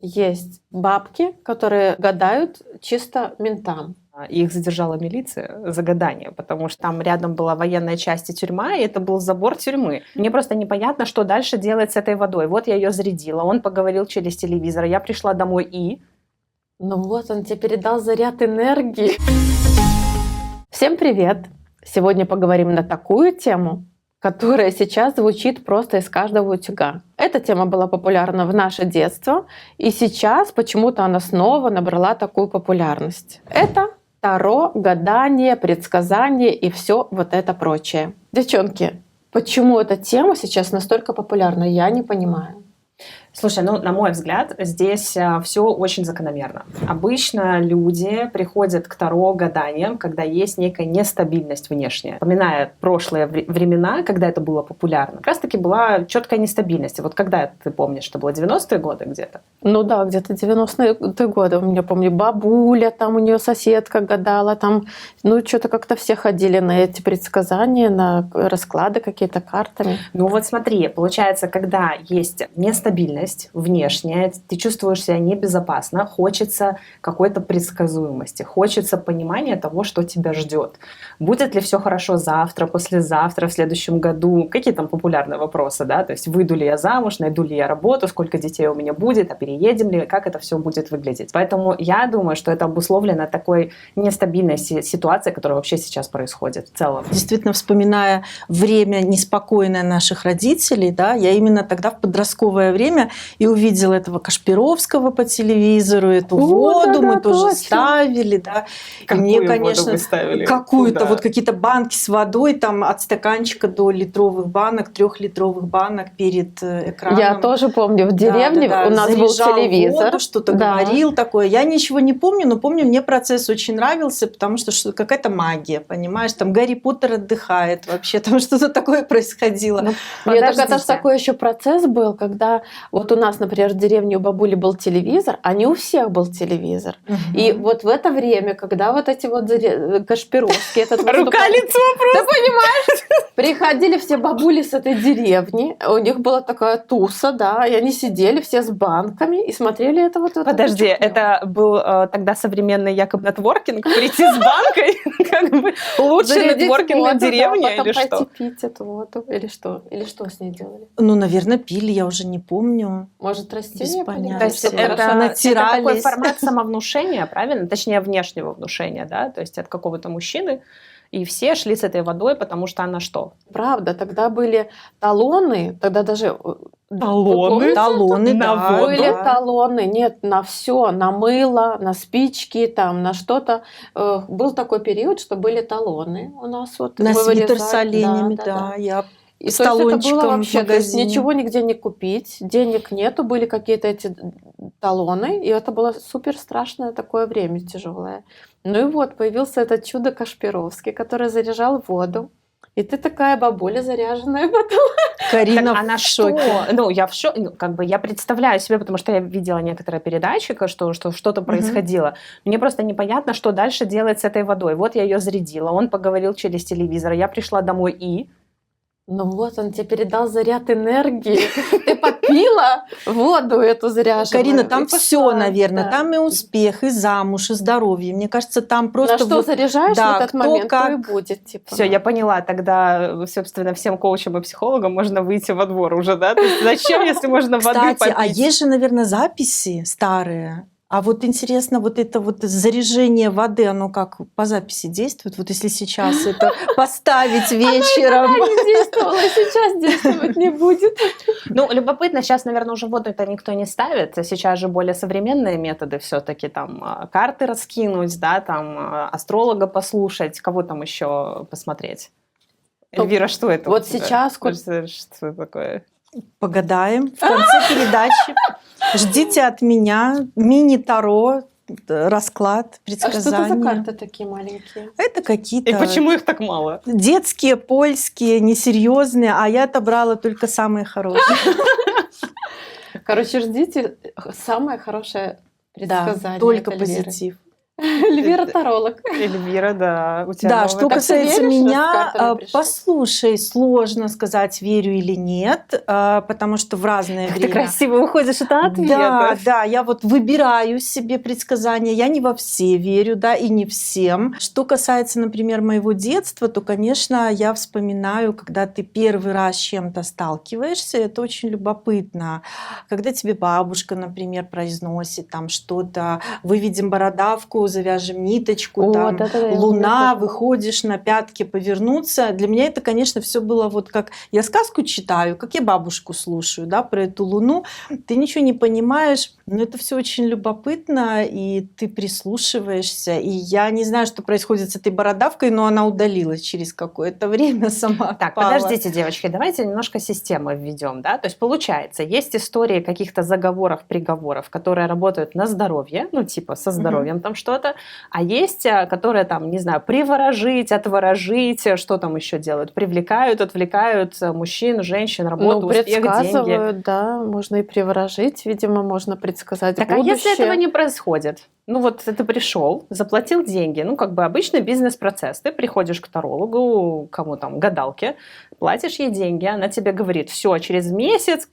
Есть бабки, которые гадают чисто ментам. Их задержала милиция за гадание, потому что там рядом была военная часть и тюрьма, и это был забор тюрьмы. Мне просто непонятно, что дальше делать с этой водой. Вот я ее зарядила, он поговорил через телевизор, я пришла домой и... Ну вот, он тебе передал заряд энергии. Всем привет! Сегодня поговорим на такую тему, которая сейчас звучит просто из каждого утюга. Эта тема была популярна в наше детство, и сейчас почему-то она снова набрала такую популярность. Это таро, гадание, предсказание и все вот это прочее. Девчонки, почему эта тема сейчас настолько популярна, я не понимаю. Слушай, ну, на мой взгляд, здесь все очень закономерно. Обычно люди приходят к таро гаданиям, когда есть некая нестабильность внешняя. Вспоминая прошлые времена, когда это было популярно, как раз-таки была четкая нестабильность. И вот когда, ты помнишь, это было 90-е годы где-то? Ну да, где-то 90-е годы. У меня, помню, бабуля, там у нее соседка гадала, там, ну, что-то как-то все ходили на эти предсказания, на расклады какие-то картами. Ну вот смотри, получается, когда есть нестабильность внешняя, ты чувствуешь себя небезопасно, хочется какой-то предсказуемости, хочется понимания того, что тебя ждет. Будет ли все хорошо завтра, послезавтра, в следующем году? Какие там популярные вопросы, да? То есть выйду ли я замуж, найду ли я работу, сколько детей у меня будет, а переедем ли, как это все будет выглядеть. Поэтому я думаю, что это обусловлено такой нестабильной ситуацией, которая вообще сейчас происходит в целом. Действительно, вспоминая время неспокойное наших родителей, да, я именно тогда в подростковое время и увидела этого Кашпировского по телевизору, эту воду мы тоже ставили, да. Какую мне, воду конечно, вы ставили? какую-то Куда? вот какие-то банки с водой, там от стаканчика до литровых банок, 3-литровых банок перед экраном. Я тоже помню, в деревне у нас был телевизор. Воду, что-то говорил такое. Я ничего не помню, но помню, мне процесс очень нравился, потому что какая-то магия, понимаешь, там Гарри Поттер отдыхает вообще, там что-то такое происходило. Нет, так это же такой еще процесс был, когда вот у нас, например, в деревне у бабули был телевизор, а не у всех был телевизор. И вот в это время, когда вот эти вот Кашпировские... Рука-лицо просто! Ты понимаешь? Приходили все бабули с этой деревни, у них была такая туса, да, и они сидели все с банками и смотрели это вот... Подожди, это был тогда современный якобы нетворкинг, прийти с банкой, как бы лучший нетворкинг на деревне или что? Потом пойти пить эту воду, или что? Или что с ней делали? Ну, наверное, пили, я уже не помню. Может, растения? Без понятия. То есть это такой формат самовнушения, правильно? Точнее, внешнего внушения, да? То есть от какого-то мужчины. И все шли с этой водой, потому что она что? Правда, тогда были талоны, тогда даже... Талоны? Талоны, на да. воду? Были талоны, нет, на все, на мыло, на спички, там, на что-то. Был такой период, что были талоны у нас. Вот, На свитер вырезали. с оленями, Да. Я И с то есть это талончиком было в вообще, то есть магазине. ничего нигде не купить, денег нету, были какие-то эти талоны, и это было супер страшное такое время тяжелое. Ну и вот появился этот чудо Кашпировский, который заряжал воду. И ты такая бабуля заряженная потом. Карина так, она в шоке. что? Ну, я в шоке. Ну, как бы я представляю себе, потому что я видела некоторые передачи, что что-то происходило. Мне просто непонятно, что дальше делать с этой водой. Вот я ее зарядила, он поговорил через телевизор, я пришла домой и... Ну вот, он тебе передал заряд энергии. Ты попила воду эту заряженную. Карина, там все, наверное. Да. Там и успех, и замуж, и здоровье. Мне кажется, там просто... На что вот, заряжаешь да, в этот кто момент, то и как. будет. Типа. Все, я поняла. Тогда, собственно, всем коучам и психологам можно выйти во двор уже, да? То есть зачем, если можно воды попить? Кстати, а есть же, наверное, записи старые. А вот интересно, вот это вот заряжение воды, оно как по записи действует? Вот если сейчас это поставить вечером. Она не действовала, сейчас действовать не будет. Ну, любопытно, сейчас, наверное, уже воду-то никто не ставит. Сейчас же более современные методы все-таки, там, карты раскинуть, да, там, астролога послушать, кого там еще посмотреть. Эльвира, что это? Вот сейчас... Что такое? Погадаем в конце передачи. Ждите от меня мини-таро, расклад, А что предсказания. это за карты такие маленькие? Это какие-то... И почему их так мало? Детские, польские, несерьезные, а я-то брала только самые хорошие. Короче, ждите самое хорошее Да, предсказание. только от Эльвиры. позитив. Эльвира таролог. Эльвира, да. У тебя Да, новый что такой- касается веришь, что с меня, картами пришли? послушай, сложно сказать, верю или нет, потому что в разное Ты время. красиво уходишь от ответа. Да, я вот выбираю себе предсказания, я не во все верю, да, и не всем. Что касается, например, моего детства, то, конечно, я вспоминаю, когда ты первый раз с чем-то сталкиваешься, это очень любопытно. Когда тебе бабушка, например, произносит там что-то, выведем бородавку, завяжем ниточку, О, там да-да-да, я луна, помню. выходишь на пятки повернуться. Для меня это, конечно, все было вот как я сказку читаю, как я бабушку слушаю, да, про эту луну. Ты ничего не понимаешь, но это все очень любопытно, и ты прислушиваешься. И я не знаю, что происходит с этой бородавкой, но она удалилась через какое-то время сама. Так, отпала. подождите, девочки, давайте немножко системы введем, да? То есть получается, есть истории каких-то заговоров, приговоров, которые работают на здоровье, ну типа со здоровьем там что-то, а есть, которые там, не знаю, приворожить, отворожить, что там еще делают, привлекают, отвлекают мужчин, женщин, работу, успех, деньги. Предсказывают, да, можно и приворожить, видимо, можно предсказать Так, будущее. а если этого не происходит? Ну вот ты пришел, заплатил деньги, ну как бы обычный бизнес-процесс. Ты приходишь к тарологу, кому там, гадалке, платишь ей деньги, она тебе говорит, все, через месяц,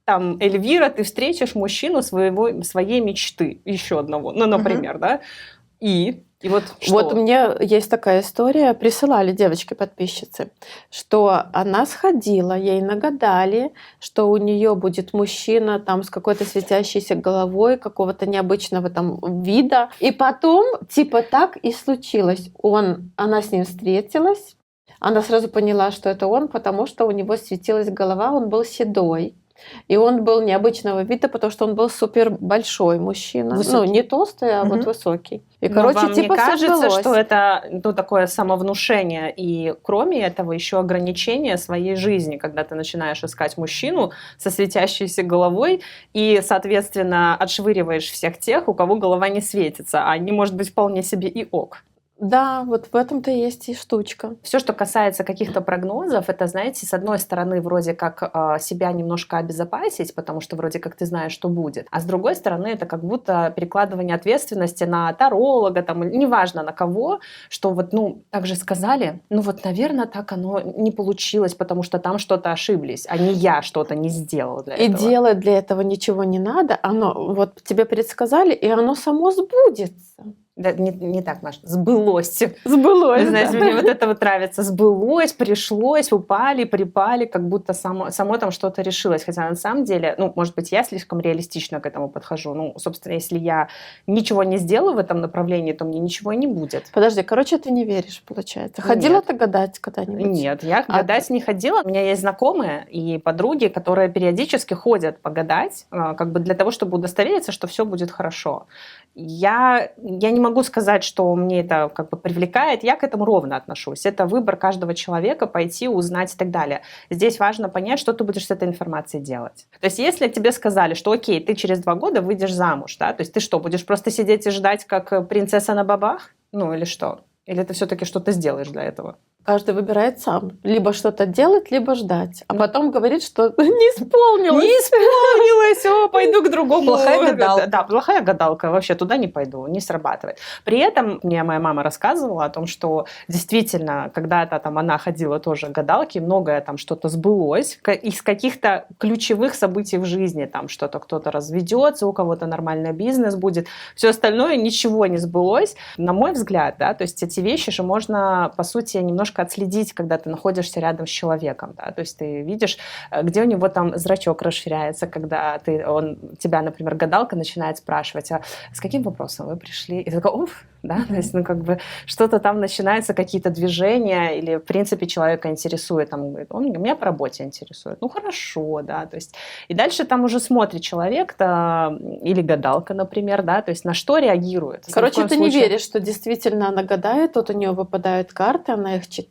там, Эльвира, ты встретишь мужчину своей мечты, еще одного, ну, например, да? И вот что? Вот у меня есть такая история, присылали девочки-подписчицы, что она сходила, ей нагадали, что у нее будет мужчина там с какой-то светящейся головой, какого-то необычного там вида. И потом, типа, так и случилось. Она с ним встретилась, она сразу поняла, что это он, потому что у него светилась голова, он был седой. И он был необычного вида, потому что он был супер большой мужчина. Высокий. Ну, не толстый, а вот высокий. И, Но вам типа, не всё кажется, сбылось. что это такое самовнушение, и кроме этого еще ограничение своей жизни, когда ты начинаешь искать мужчину со светящейся головой и, соответственно, отшвыриваешь всех тех, у кого голова не светится, а они, может быть, вполне себе и ок. Да, вот в этом-то и есть и штучка. Все, что касается каких-то прогнозов, это, знаете, с одной стороны, вроде как себя немножко обезопасить, потому что вроде как ты знаешь, что будет, а с другой стороны, это как будто перекладывание ответственности на таролога, там, неважно на кого, что вот, так же сказали, наверное, так оно не получилось, потому что там что-то ошиблись, а не я что-то не сделала для И этого. делать для этого ничего не надо, оно вот тебе предсказали, и оно само сбудется. Да, не так, Маш, сбылось. Сбылось, Вы знаете, да. мне вот это вот нравится. Сбылось, пришлось, упали, припали, как будто само там что-то решилось. Хотя на самом деле, может быть, я слишком реалистично к этому подхожу. Собственно, если я ничего не сделаю в этом направлении, то мне ничего и не будет. Подожди, короче, ты не веришь, получается. Ходила ты гадать когда-нибудь? Нет, я гадать не ходила. У меня есть знакомые и подруги, которые периодически ходят погадать, как бы для того, чтобы удостовериться, что все будет хорошо. Я не могу сказать, что мне это как бы привлекает, я к этому ровно отношусь. Это выбор каждого человека пойти, узнать и так далее. Здесь важно понять, что ты будешь с этой информацией делать. То есть если тебе сказали, что окей, ты через 2 года выйдешь замуж, да, то есть ты что, будешь просто сидеть и ждать, как принцесса на бобах? Или что? Или ты все-таки что-то сделаешь для этого? Каждый выбирает сам. Либо что-то делать, либо ждать. А потом говорит, что не исполнилось. Не исполнилось, пойду к другому. Плохая гадалка. Да, плохая гадалка, вообще туда не пойду, не срабатывает. При этом мне моя мама рассказывала о том, что действительно, когда-то там она ходила тоже к гадалке, многое там что-то сбылось, из каких-то ключевых событий в жизни, там что-то кто-то разведется, у кого-то нормальный бизнес будет, все остальное ничего не сбылось. На мой взгляд, да, то есть эти вещи же можно, по сути, немножко отследить, когда ты находишься рядом с человеком, да, то есть ты видишь, где у него там зрачок расширяется, когда тебя, например, гадалка начинает спрашивать, а с каким вопросом вы пришли? И ты такой, уф, да, то есть, как бы что-то там начинается, какие-то движения, или, в принципе, человека интересует, там, говорит, он меня по работе интересует, хорошо, да, то есть, и дальше там уже смотрит человек-то, или гадалка, например, да, то есть, на что реагирует. Короче, ты не веришь, что действительно она гадает, тут у нее выпадают карты, она их читает,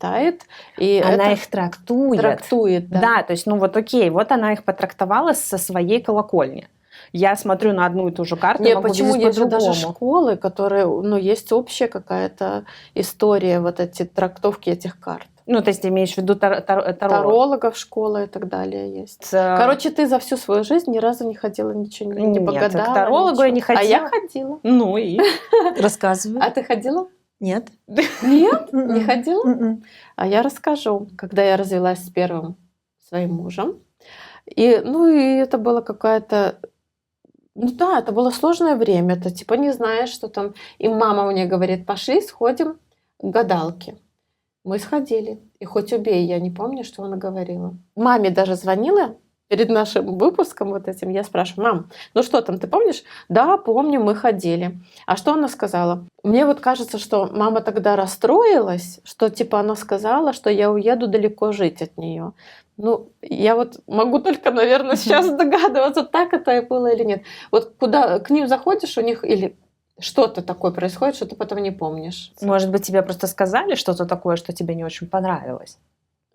и она их трактует. Трактует, да. Да, то есть, окей, вот она их потрактовала со своей колокольни. Я смотрю на одну и ту же карту, Нет, могу почему видеть есть же по-другому. даже школы, которые, есть общая какая-то история, вот эти трактовки этих карт. Ну, то есть ты имеешь в виду таролог? Тарологов школа и так далее есть. Короче, ты за всю свою жизнь ни разу не ходила, ничего не погадала? Нет, к тарологу ничего. я не ходила. А я ходила. Ну и? Рассказывай. А ты ходила? Нет. Нет? Не ходила? М-м. А я расскажу. Когда я развелась с первым своим мужем, и это было какая-то... Ну да, это было сложное время. Ты типа не знаешь, что там... И мама мне говорит, пошли, сходим к гадалке. Мы сходили. И хоть убей, я не помню, что она говорила. Маме даже звонила перед нашим выпуском вот этим. Я спрашиваю, мам, ну что там, ты помнишь? Да, помню, мы ходили. А что она сказала? Мне вот кажется, что мама тогда расстроилась, что типа она сказала, что я уеду далеко жить от нее. Ну, я вот могу только, наверное, сейчас догадываться, так это и было или нет. Вот куда к ним заходишь, у них или что-то такое происходит, что ты потом не помнишь. Может быть, тебе просто сказали что-то такое, что тебе не очень понравилось?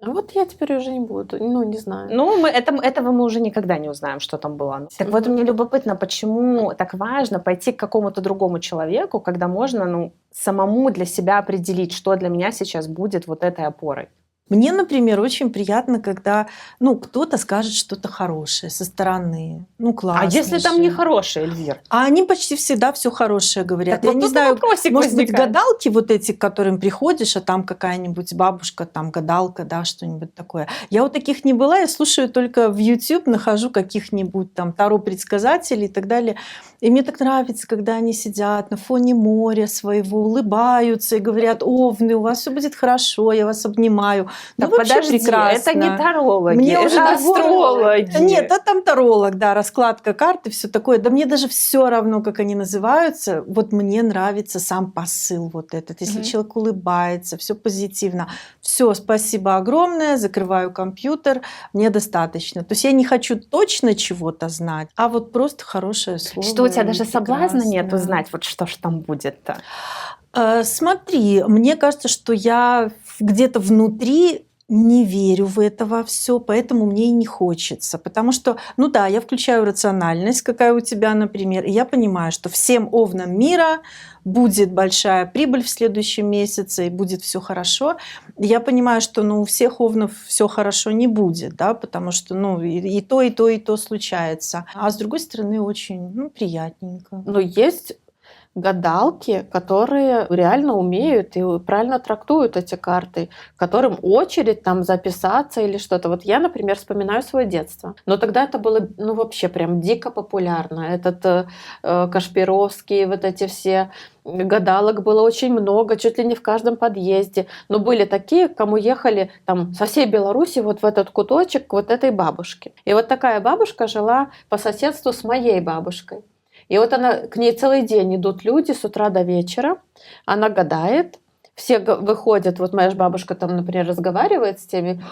А вот я теперь уже не буду, не знаю. Ну, этого мы уже никогда не узнаем, что там было. Так вот, мне любопытно, почему так важно пойти к какому-то другому человеку, когда можно, самому для себя определить, что для меня сейчас будет вот этой опорой. Мне, например, очень приятно, когда кто-то скажет что-то хорошее со стороны. Классно. А если же. там нехорошее, Эльвир? А они почти всегда все хорошее говорят. Так Я вот не тут знаю, вопросик может быть, возникает. гадалки вот эти, к которым приходишь, а там какая-нибудь бабушка, там гадалка, да, что-нибудь такое. Я вот таких не была, я слушаю только в YouTube, нахожу каких-нибудь там таро-предсказателей и так далее. И мне так нравится, когда они сидят на фоне моря своего, улыбаются и говорят: овны, у вас все будет хорошо, я вас обнимаю. Так вообще подожди, прекрасно. это не тарологи, Мне это уже астрологи. Нет, это там таролог, да, раскладка карты, все такое. Да мне даже все равно, как они называются. Вот мне нравится сам посыл вот этот. Если человек улыбается, все позитивно. Все, спасибо огромное, закрываю компьютер, мне достаточно. То есть я не хочу точно чего-то знать, а вот просто хорошее слово. Что у тебя даже прекрасно. соблазна нет узнать, вот что ж там будет-то? Смотри, мне кажется, что я где-то внутри не верю в это во все, поэтому мне и не хочется. Потому что, я включаю рациональность, какая у тебя, например, и я понимаю, что всем овнам мира будет большая прибыль в следующем месяце, и будет все хорошо. Я понимаю, что у всех овнов все хорошо не будет, да, потому что и то случается. А с другой стороны, очень приятненько. Но есть гадалки, которые реально умеют и правильно трактуют эти карты, которым очередь там записаться или что-то. Вот я, например, вспоминаю свое детство. Но тогда это было, вообще прям дико популярно. Этот Кашпировский, вот эти все гадалок было очень много, чуть ли не в каждом подъезде. Но были такие, к кому ехали там со всей Беларуси вот в этот куточек к вот этой бабушке. И вот такая бабушка жила по соседству с моей бабушкой. И вот к ней целый день идут люди с утра до вечера, она гадает, все выходят, вот моя бабушка там, например, разговаривает с теми,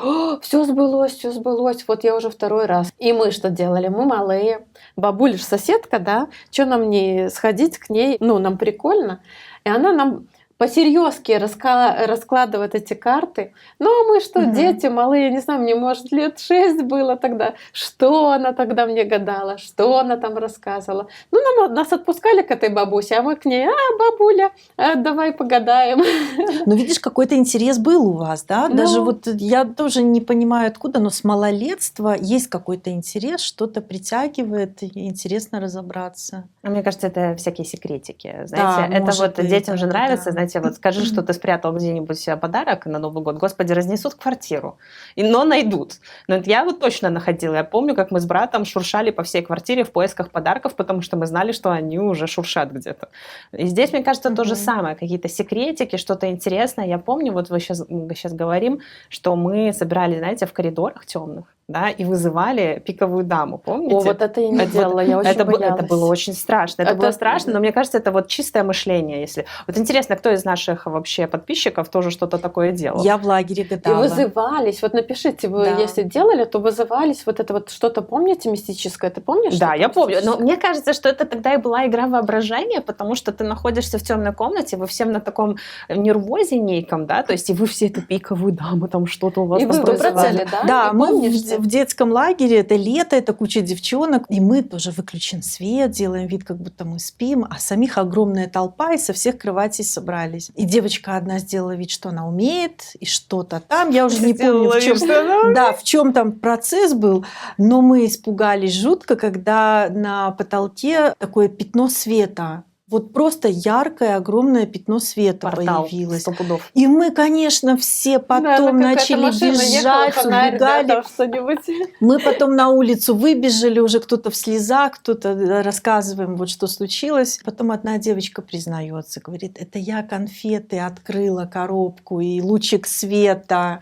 все сбылось, вот я уже второй раз. И мы что делали? Мы малые, бабуля ж соседка, да, что нам не сходить к ней, нам прикольно. И она нам по-серьезки раскладывает эти карты. А мы что, дети малые, я не знаю, мне, может, лет 6 было тогда. Что она тогда мне гадала, что она там рассказывала. Нас отпускали к этой бабусе, а мы к ней: бабуля, давай погадаем. Но видишь, какой-то интерес был у вас, да? Даже вот я тоже не понимаю, откуда, но с малолетства есть какой-то интерес, что-то притягивает, и интересно разобраться. Мне кажется, это всякие секретики. Знаете, это вот быть, детям же нравится, да. Знаете, вот скажи, что ты спрятал где-нибудь подарок на Новый год, Господи, разнесут квартиру, но найдут. Но это я вот точно находила. Я помню, как мы с братом шуршали по всей квартире в поисках подарков, потому что мы знали, что они уже шуршат где-то. И здесь, мне кажется, то же самое. Какие-то секретики, что-то интересное. Я помню, вот мы сейчас говорим, что мы собирали, знаете, в коридорах темных, да, и вызывали пиковую даму, помните? О, вот это я не делала, я очень боялась. Это было очень страшно. Это было страшно, но мне кажется, это вот чистое мышление. Вот интересно, кто из наших вообще подписчиков тоже что-то такое делал? Я в лагере гадала. И вызывались, вот напишите, вы если делали, то вызывались, вот это вот что-то помните мистическое, ты помнишь? Да, я помню, но мне кажется, что это тогда и была игра воображения, потому что ты находишься в темной комнате, вы всем на таком нервозе неком, да, то есть и вы все эту пиковую даму, там что-то у вас. И вы вызывали, да? Да, мы в детском лагере, это лето, это куча девчонок, и мы тоже выключен свет, делаем вид, как будто мы спим, а самих огромная толпа, и со всех кроватей собрались. И девочка одна сделала вид, что она умеет, и что-то там, я уже не помню, в чем там процесс был, но мы испугались жутко, когда на потолке такое пятно света. Вот просто яркое, огромное пятно света появилось. 100 пудов. И мы, конечно, все потом начали бежать, убегали. Мы потом на улицу выбежали, уже кто-то в слезах, кто-то рассказываем, вот что случилось. Потом одна девочка признается, говорит, это я конфеты открыла, коробку и лучик света.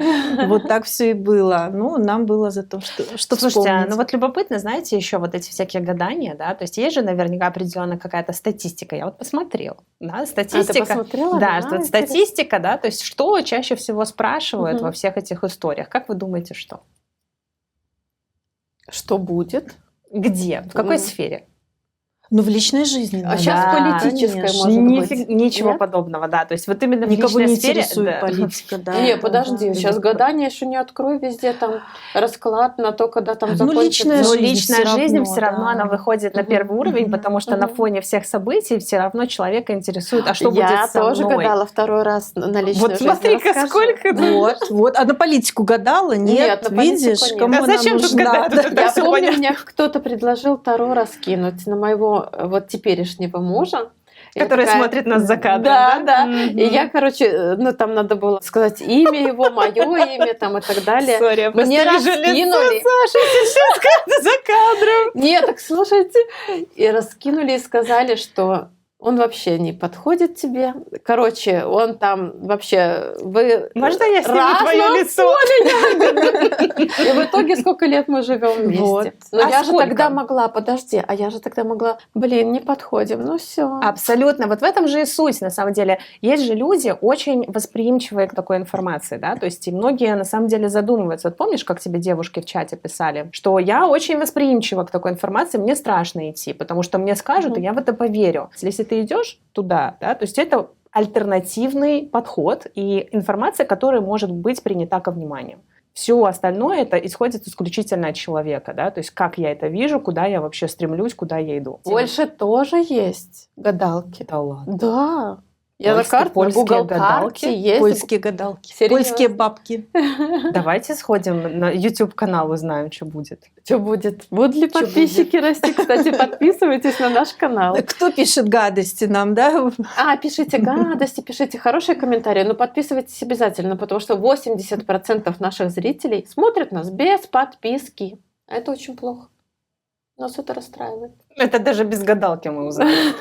Вот так все и было. Ну, нам было за то, что Слушайте, вспомнить. ну вот любопытно, знаете, еще вот эти всякие гадания, да, то есть есть же наверняка определенная какая-то статистика. Я вот посмотрела, да, статистика. А, ты посмотрела? Да, Да, статистика, да, то есть что чаще всего спрашивают во всех этих историях? Как вы думаете, что? Что будет? Где? В какой сфере? Ну, в личной жизни. А сейчас политической, может быть. Ничего Нет? подобного, да. То есть вот именно Никого в личной не сфере... интересует политика, да. Не, подожди, сейчас гадание еще не открой, везде там расклад на то, когда там закончится. Но жизнь личная всё жизнь равно, все равно да. она выходит на первый уровень, потому что на фоне всех событий все равно человека интересует, а что будет со мной? Я тоже гадала второй раз на личную Вот жизнь. смотри-ка, Расскажи. Вот, вот. А на политику гадала? Нет, на политику видишь, нет. кому Да она зачем тут нужна? гадать? Да. Это Я всё помню, понятно. мне кто-то предложил Таро раскинуть на моего вот теперешнего мужа. Я Который такая, смотрит нас за кадром, Да, да. Мгм. И я, короче, ну там надо было сказать имя его, мое имя там и так далее. Сори, я просто Мне вижу раскинули. лицо Саши сейчас как-то за кадром. Нет, так слушайте. И раскинули и сказали, что он вообще не подходит тебе. Короче, он там вообще... Вы Можно я сниму раз твое на лицо? И в итоге сколько лет мы живем вместе. Вот. Но А я же сколько? тогда могла, подожди, а я же тогда могла, блин, не подходим, ну все. Абсолютно. Вот в этом же и суть, на самом деле. Есть же люди очень восприимчивые к такой информации, да, то есть и многие на самом деле задумываются. Вот помнишь, как тебе девушки в чате писали, что я очень восприимчива к такой информации, мне страшно идти, потому что мне скажут, и я в это поверю. Если ты идешь туда, да, то есть это альтернативный подход и информация, которая может быть принята ко вниманию. Все остальное это исходит исключительно от человека, да, то есть как я это вижу, куда я вообще стремлюсь, куда я иду. Больше тоже есть гадалки. Да ладно. Да. Я на Польские- карте, на польские Google гадалки? карте есть. Польские гадалки, Серьёзно? польские бабки. Давайте сходим на YouTube-канал, узнаем, что будет. Что будет? Будут ли Чё подписчики расти? Кстати, подписывайтесь на наш канал. Кто пишет гадости нам, да? Пишите гадости, пишите хорошие комментарии, но подписывайтесь обязательно, потому что 80% наших зрителей смотрят нас без подписки. А это очень плохо. Нас это расстраивает. Это даже без гадалки мы узнаем.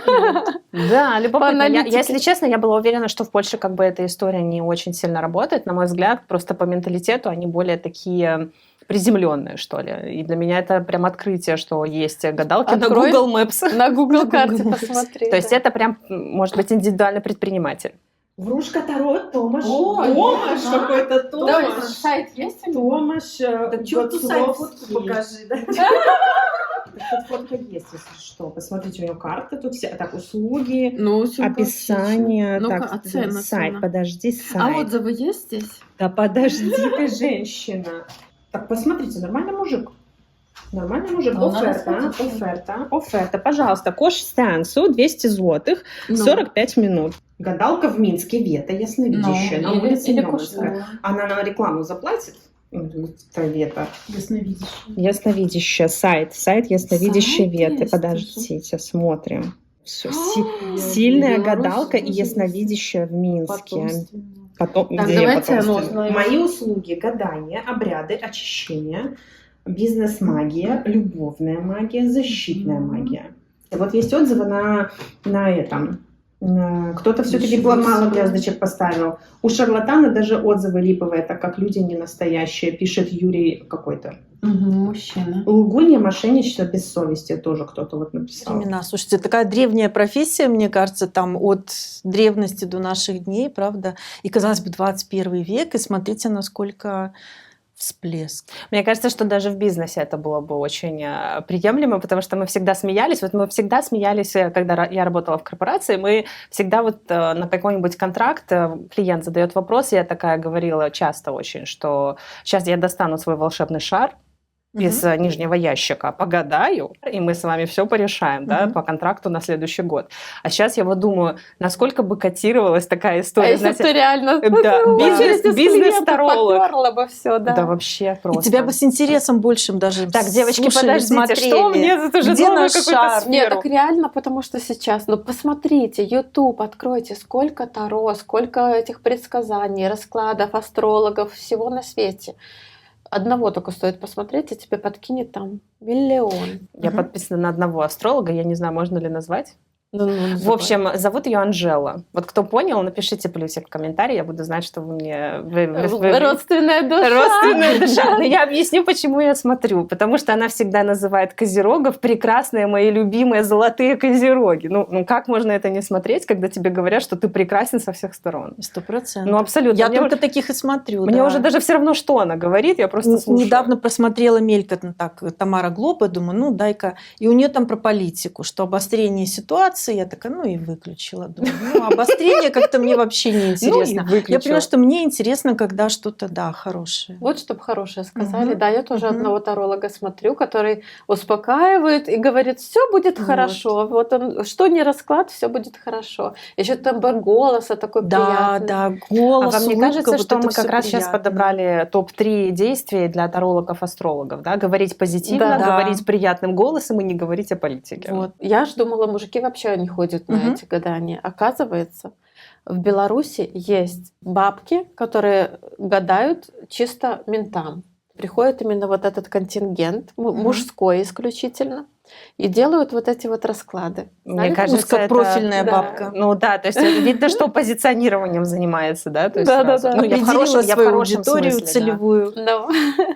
Да, По любопытно. Я, аналитике. если честно, я была уверена, что в Польше как бы эта история не очень сильно работает. На мой взгляд, просто по менталитету они более такие приземленные, что ли. И для меня это прям открытие, что есть гадалки Открой. на Google Maps. На Google карте посмотри. То есть да. это прям, может быть, индивидуальный предприниматель. Врушка Таро, Томаш. О, Томаш, да. какой-то Давай, Томаш. сайт есть? Томаш. Да чё ты сайт фотку покажи, да? Тут фотка есть, если что. Посмотрите, у него карта тут все. Так, услуги, Ну, описание. Ну-ка, Так, цена, сайт, цена. подожди, сайт. отзывы есть здесь? Да подожди ты, женщина. Так, посмотрите, нормальный мужик. Нормальный мужик. Ну, надо Оферта. Пожалуйста, кош сеансу 200 злотых, 45 минут. Гадалка в Минске, Вета, ясновидящая, на улице Неманская. Она нам рекламу заплатит? Вета. Ясновидящая, сайт ясновидящей Сайт Веты. есть, Подождите, смотрим. Все. Сильная гадалка и ясновидящая в Минске. Потом, Так, где давайте потом оно стоит? узнаем. Мои услуги, гадания, обряды, очищения, бизнес-магия, любовная магия, защитная магия. И вот есть отзывы на этом. Кто-то все-таки мало звездочек поставил. У шарлатана даже отзывы липовые, так как люди не настоящие, пишет Юрий какой-то. Мужчина. Лгунья, мошенничество без совести тоже кто-то вот написал. Времена. Слушайте, такая древняя профессия, мне кажется, там от древности до наших дней, правда? И, казалось бы, 21 век, и смотрите, насколько всплеск. Мне кажется, что даже в бизнесе это было бы очень приемлемо, потому что мы всегда смеялись. Вот мы всегда смеялись, когда я работала в корпорации, мы всегда вот на какой-нибудь контракт клиент задает вопрос, и я такая говорила часто очень, что сейчас я достану свой волшебный шар, без нижнего ящика, погадаю, и мы с вами все порешаем, да, по контракту на следующий год. А сейчас я вот думаю, насколько бы котировалась такая история. А если бы ты реально бизнес-таролог. Попёрло бы все, да. Да, вообще просто. И тебя бы с интересом большим даже Так, девочки, слушали, подождите, смотрели. что мне? Это же Где новую наш какую-то шар? сферу. Нет, так реально, потому что сейчас, ну посмотрите, YouTube, откройте, сколько таро, сколько этих предсказаний, раскладов, астрологов, всего на свете. Одного только стоит посмотреть, и тебе подкинет там миллион. Я подписана на одного астролога, я не знаю, можно ли назвать. Ну, В общем, зовут ее Анжела. Вот кто понял, напишите плюсик в комментарии, я буду знать, что вы мне... родственная душа. Родственная душа. Но я объясню, почему я смотрю. Потому что она всегда называет козерогов прекрасные, мои любимые золотые козероги. Ну как можно это не смотреть, когда тебе говорят, что ты прекрасен со всех сторон? 100%. Ну, абсолютно. Я Мне только таких и смотрю. Мне да. уже даже все равно, что она говорит, я просто слушаю. Недавно просмотрела мелькотно так Тамара Глоба, думаю, ну дай-ка. И у нее там про политику, что обострение ситуации, я такая, ну и выключила. Думаю, ну обострение как-то мне вообще не интересно. Я поняла, что мне интересно, когда что-то, да, хорошее. Вот чтобы хорошее сказали. Да, я тоже одного таролога смотрю, который успокаивает и говорит, все будет хорошо. Вот он, что не расклад, все будет хорошо. Еще тембр голоса такой приятный. Да, голос, А вам не улыбка, кажется, вот что это мы как всё раз сейчас приятно. подобрали топ-3 действий для тарологов-астрологов, да? Говорить позитивно, Да. говорить приятным голосом и не говорить о политике. Вот. Я ж думала, мужики вообще не ходят на эти гадания. Оказывается, в Беларуси есть бабки, которые гадают чисто ментам. Приходит именно вот этот контингент, мужской исключительно, и делают вот эти вот расклады. Мне кажется, узкопрофильная это- бабка. Ну да, то есть видно, что позиционированием занимается, да? То есть Да-да-да. сразу. Ну, я в Определила хорошем свою хорошем аудиторию смысле, да. целевую. Да.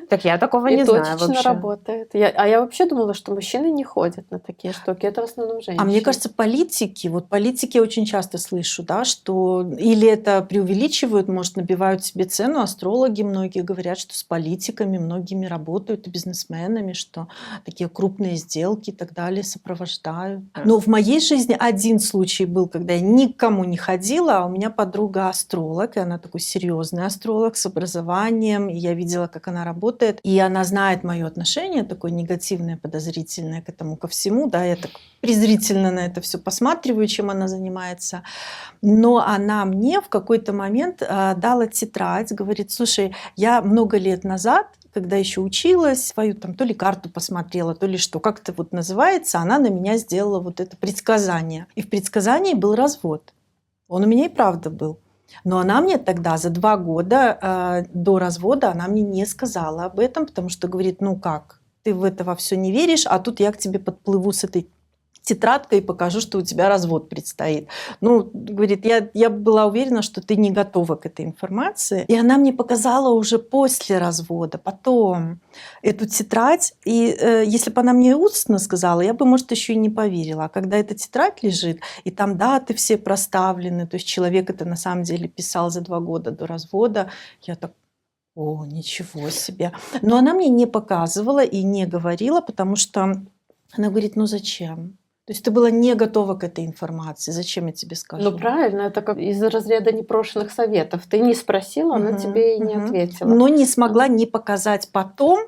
Так я такого И не знаю точечно вообще. работает. А я вообще думала, что мужчины не ходят на такие штуки. Это в основном женщины. А мне кажется, политики я очень часто слышу, да, что или это преувеличивают, может, набивают себе цену. Астрологи многие говорят, что с политиками многими работают, и бизнесменами, что такие крупные сделки и так далее сопровождают. Но в моей жизни один случай был, когда я никому не ходила, а у меня подруга астролог, и она такой серьезный астролог с образованием, и я видела, как она работает, и она знает мое отношение, такое негативное, подозрительное к этому ко всему, да, я так презрительно на это все посматриваю, чем она занимается. Но она мне в какой-то момент дала тетрадь, говорит, слушай, я много лет назад, когда еще училась, свою там то ли карту посмотрела, то ли что, как это вот называется, она на меня сделала вот это предсказание. И в предсказании был развод. Он у меня и правда был. Но она мне тогда за 2 года до развода, она мне не сказала об этом, потому что говорит, ну как, ты в это во все не веришь, а тут я к тебе подплыву с этой тетрадкой и покажу, что у тебя развод предстоит. Ну, говорит, я была уверена, что ты не готова к этой информации. И она мне показала уже после развода, потом эту тетрадь. И если бы она мне устно сказала, я бы, может, еще и не поверила. А когда эта тетрадь лежит, и там даты все проставлены, то есть человек это на самом деле писал за 2 года до развода, я так, о, ничего себе. Но она мне не показывала и не говорила, потому что она говорит, ну зачем? То есть ты была не готова к этой информации. Зачем я тебе скажу? Ну правильно, это как из разряда непрошенных советов. Ты не спросила, она тебе и не ответила. Но не смогла не показать потом,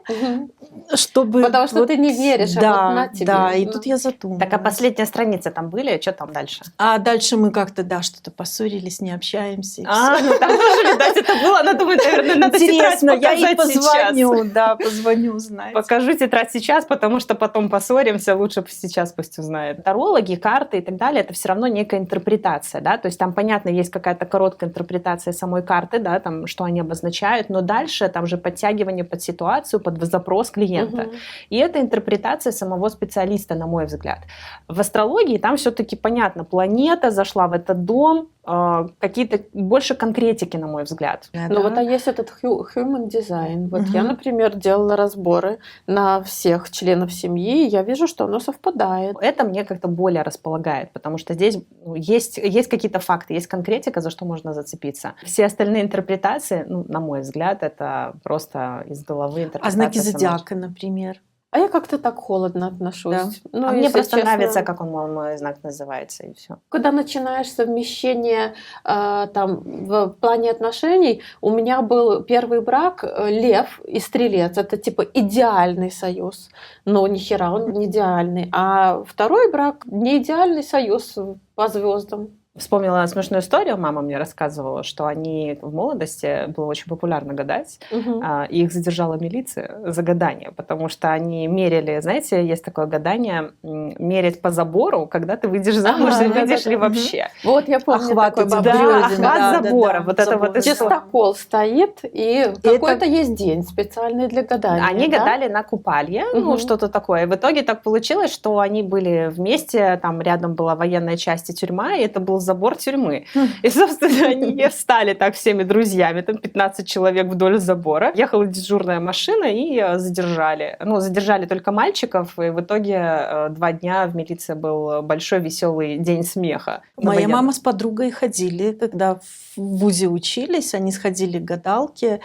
чтобы... Потому что ты не веришь, да, а вот на тебе. Да, и тут я задумалась. Так, а последняя страница там были? Что там дальше? А дальше мы как-то, да, что-то поссорились, не общаемся. И Ну там тоже, видать, это было. Она думает, наверное, надо тетрадь интересно, я ей показать позвоню, сейчас. да, позвоню, узнать. Покажу тетрадь сейчас, потому что потом поссоримся, лучше сейчас пусть узнает. Тарологи, карты и так далее, это все равно некая интерпретация, да, то есть там, понятно, есть какая-то короткая интерпретация самой карты, да, там, что они обозначают, но дальше там же подтягивание под ситуацию, под запрос клиента. И это интерпретация самого специалиста, на мой взгляд. В астрологии там все-таки понятно, планета зашла в этот дом, какие-то больше конкретики, на мой взгляд. Ну вот, а есть этот human design. Вот я, например, делала разборы на всех членов семьи, и я вижу, что оно совпадает. Это мне как-то более располагает, потому что здесь есть какие-то факты, есть конкретика, за что можно зацепиться. Все остальные интерпретации, ну, на мой взгляд, это просто из головы интерпретация. А знаки зодиака, например? А я как-то так холодно отношусь. Ну, А мне если просто честно, нравится, как он мой знак называется, и все. когда начинаешь совмещение там в плане отношений, у меня был первый брак лев и стрелец. Это типа идеальный союз. Но ни хера он не идеальный. А второй брак не идеальный союз по звездам. Вспомнила смешную историю, мама мне рассказывала, что они в молодости, было очень популярно гадать, и их задержала милиция за гадание, потому что они мерили, знаете, есть такое гадание, мерить по забору, когда ты выйдешь замуж, и выйдешь ли вообще. Вот я помню Охват такой у тебя. бабушкин. Да, Березина, охват да, забора, да, вот это забор. вот история. Чистокол стоит, и какой-то есть день специальный для гадания. Они да? гадали на купалье, ну, Мгм. что-то такое. И в итоге так получилось, что они были вместе, там рядом была военная часть и тюрьма, и это был забор тюрьмы. И, собственно, они встали так всеми друзьями, там 15 человек вдоль забора. Ехала дежурная машина и задержали. Ну, задержали только мальчиков, и в итоге 2 дня в милиции был большой веселый день смеха. Моя мама с подругой ходили, когда в вузе учились, они сходили к гадалке,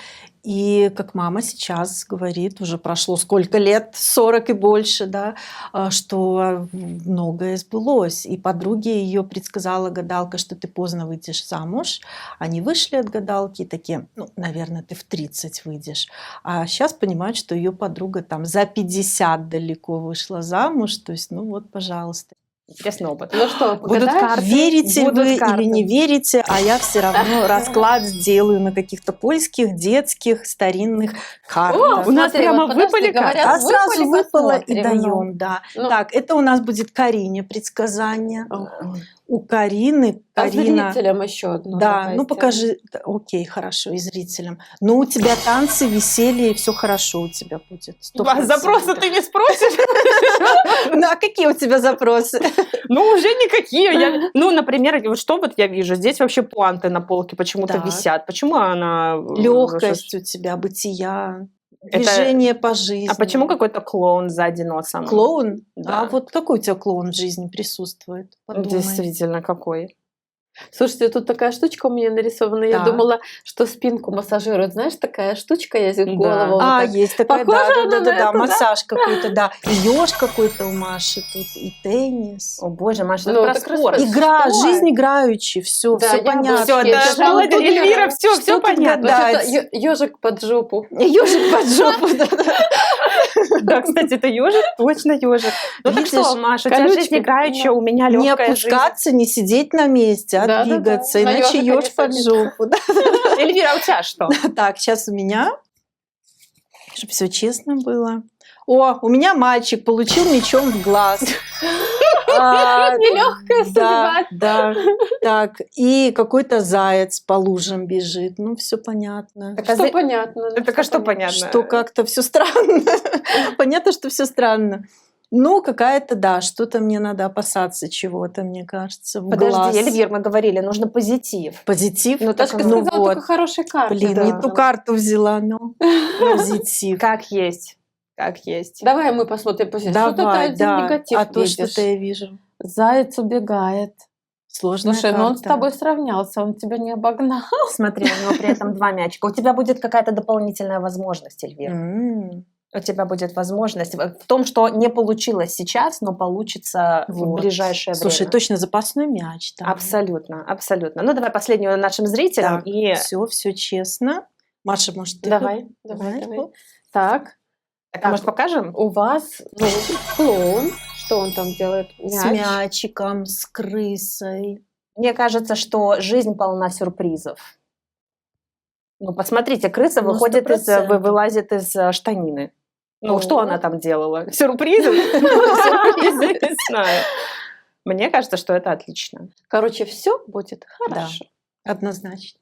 и как мама сейчас говорит, уже прошло сколько лет, 40 и больше, да, что многое сбылось. И подруге ее предсказала гадалка, что ты поздно выйдешь замуж. Они вышли от гадалки и такие, ну, наверное, ты в 30 выйдешь. А сейчас понимают, что ее подруга там за 50 далеко вышла замуж. То есть, ну вот, пожалуйста. Интересный опыт. Ну что, Будут погадаешь? карты. Верите Будут вы карты. или не верите, а я все равно расклад сделаю на каких-то польских, детских, старинных картах. У нас Смотри, прямо вот подожди, выпали карты. говорят, А сразу выпали, выпало и посмотрим. даем, да. Ну. Так, это у нас будет Карине предсказание. У Карины, А Карина... зрителям еще одно. Да, давайте. ну покажи. Окей, хорошо, и зрителям. Ну, у тебя танцы, веселье, все хорошо у тебя будет. 100%. Запросы ты не спросишь? Ну, а какие у тебя запросы? Ну, уже никакие. Ну, например, вот что вот я вижу? Здесь вообще пуанты на полке почему-то Так. висят. Почему она... Легкость у тебя, бытия, Это- движение по жизни. А почему какой-то клоун сзади носом? Клоун? Да. А вот какой у тебя клоун в жизни присутствует? Подумай. Действительно, какой? Слушайте, тут такая штучка у меня нарисована. Я Так. думала, что спинку массажируют. Знаешь, такая штучка есть в Да. голову. вот А, так. есть такая, Похоже она на да, это, да? массаж какой-то, да. И еж какой-то у Маши тут, и теннис. О, боже, Маша, Ну, это про так спорт. расскажи. Игра, Что? жизнь играючи, все, Да, все яблочки, понятно. Все, Я да, же молодец, тут Эльвира, все, что все тут понятно. гадать? Ежик под жопу. Ежик под жопу, да. Да, кстати, это ежик, точно ежик. Ну так Видишь, что, Маша, у тебя колючка, жизнь играющая, у меня Не легкая жизнь. опускаться, не сидеть на месте, а Да-да-да, двигаться, на иначе ёжика не еж под садиться. жопу. да. Эльвира, а у тебя что? Так, сейчас у меня, чтобы все честно было. О, у меня мальчик получил мечом в глаз. Нелегкая Да, судьба. да. Так, и какой-то заяц по лужам бежит. Ну, все понятно. Так, а Что за- понятно? ну, Так а что понятно? Что как-то все странно. Понятно, что все странно. Ну, какая-то, да, что-то мне надо опасаться чего-то, мне кажется, в глаз. Подожди, Эльвир, мы говорили, нужно позитив. Позитив? Ну, Дашка так, ну сказала вот. только хорошие карты. Блин, да. не ту карту взяла, ну. Позитив. Как есть. Как есть. Давай мы посмотрим позитив. Что ты Давай, один да. негатив А то видишь? что-то я вижу. Заяц убегает. Сложная Слушай, ну он с карта. тобой сравнялся, он тебя не обогнал. Смотри, у него при этом 2 мячика. У тебя будет какая-то дополнительная возможность, Эльвира. М. У тебя будет возможность в том, что не получилось сейчас, но получится в Вот. ближайшее Слушай, время. точно запасной мяч. Да. Абсолютно, абсолютно. Ну, давай последнюю нашим зрителям. Так, И... все честно. Маша, может, ты Давай, тут? давай, давай. Так, Так, а может, покажем? у вас ну, клоун. Что он там делает? С Мяч. мячиком, с крысой. Мне кажется, что жизнь полна сюрпризов. Ну, посмотрите, крыса Ну, выходит 100%. вылазит из штанины. Ну, О. что она там делала? Сюрпризы? Сюрпризы, не знаю. Мне кажется, что это отлично. Короче, все будет хорошо. Однозначно.